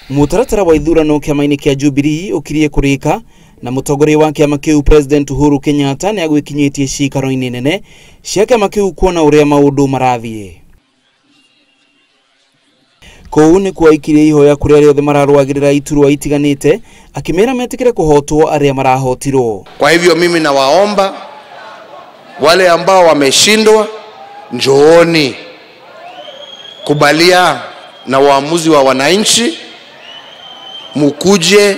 Mutaratara wa ithurano kiama-ini kia Jubilee ukirie kurika na mutongoria wa kiama kiu President Uhuru Kenyatta ni agwikinyitie cikaro-ini nene cia kiama kiu kuona uria maundu marathie. Kou ni kwaikirie ihoya kuri aria othe mararwagirira iturwa itiganite akimera metikire kuhotwo aria marahotirwo. Kwa hivyo mimi nawaomba wale ambao wameshindwa, njooni kubalia na waamuzi wa wananchi, mukuje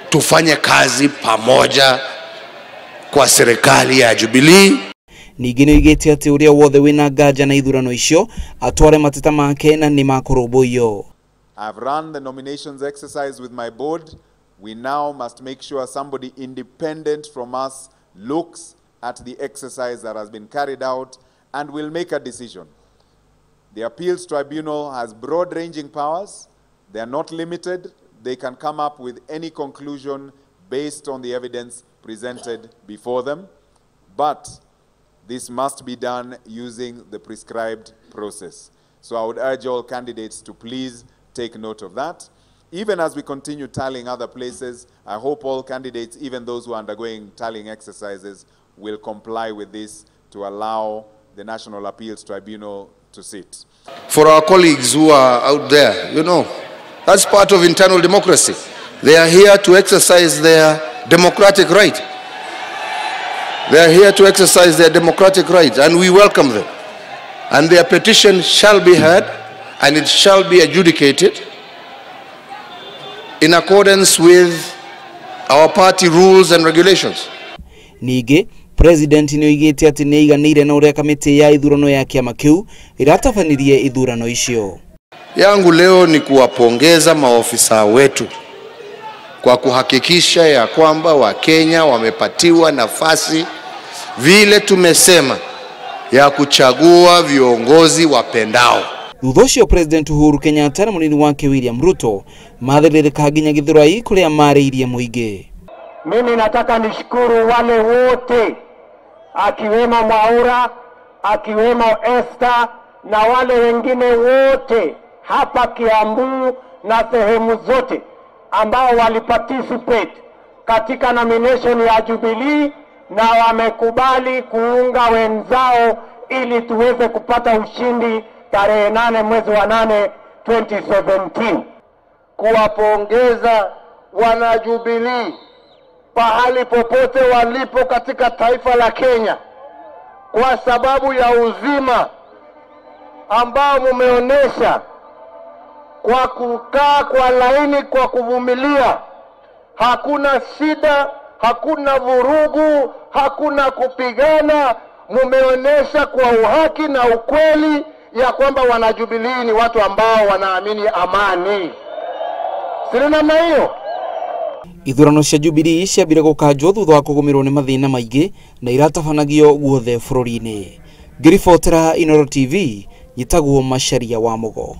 tufanye kazi pamoja kwa serikali ya Jubilee. Ningine igete ati uria wothe wina ngaja na ithurano icio atware mateta make na ni makorobooyo. I've run the nominations exercise with my board. We now must make sure somebody independent from us looks at the exercise that has been carried out and will make a decision. The Appeals Tribunal has broad-ranging powers. They are not limited. They can come up with any conclusion based on the evidence presented before them. But this must be done using the prescribed process. So I would urge all candidates to please take note of that. Even as we continue tallying other places, I hope all candidates, even those who are undergoing tallying exercises, will comply with this to allow the National Appeals Tribunal to sit. For our colleagues who are out there, you know, that's part of internal democracy. They are here to exercise their democratic right. They are here to exercise their democratic right, and we welcome them. And their petition shall be heard, and it shall be adjudicated in accordance with our party rules and regulations. Nige, President nioigete ati ni iganire na uria kamiti ya ithurano ya kiama kiu iratafanirie ithurano icio. Yangu leo ni kuwapongeza maofisa wetu kwa kuhakikisha ya kwamba Wakenya wamepatiwa nafasi vile tumesema ya kuchagua viongozi wapendao. Thutha ucio President Uhuru Kenyatta na munini wake William Ruto mathiririka nginya Githurai kuria mariirie muingi. Mimi nataka nishukuru wale wote akiwemo Mwaura, akiwemo Esther na wale wengine wote hapa Kiambu na sehemu zote ambao waliparticipate katika nomination ya Jubilee na wamekubali kuunga wenzao ili tuweze kupata ushindi tarehe 8 mwezi wa 8 2017. Kuwapongeza wana Jubilee pahali popote walipo katika taifa la Kenya kwa sababu ya uzima ambao mumeonesha kwa kukaa kwa laini, kwa kuvumilia. Hakuna shida, hakuna vurugu, hakuna kupigana. Mumeonesha kwa uhaki na ukweli ya kwamba wana Jubilee ni watu ambao wanaamini amani. Sina namna hiyo. Ithurano cia Jubilee ciambire gukanjwo thutha wa kugumirwo ni mathina maingi na iratabanagio guothe bururi-ini. Ngiribotera Inooro TV, nyitagwo Macharia wa Mugo.